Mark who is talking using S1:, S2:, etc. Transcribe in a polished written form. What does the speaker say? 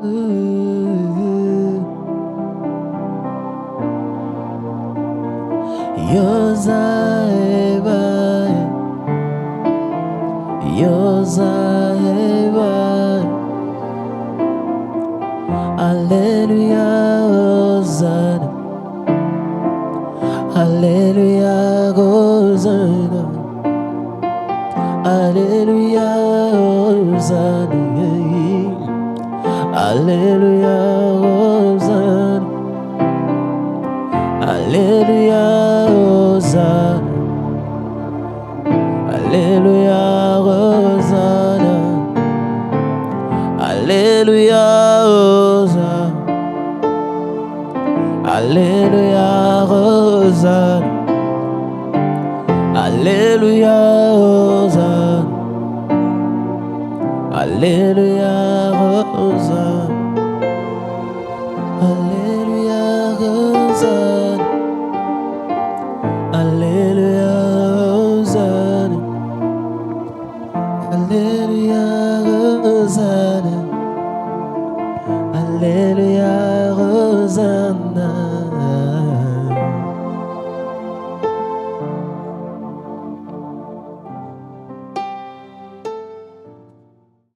S1: Ooh. Yozaiba, Yozaiba, Alleluia, Hosanna, Alleluia, Hosanna, Alleluia, Hosanna, Alleluia, Hosanna, Alleluia, Hosanna, Alleluia, Hosanna, Alleluia, Hosanna, Alleluia, Hosanna, Alleluia, Hosanna, Alleluia, Hosanna, Alleluia, Hosanna, Alleluia, Hosanna, Alleluia, Hosanna, Alleluia.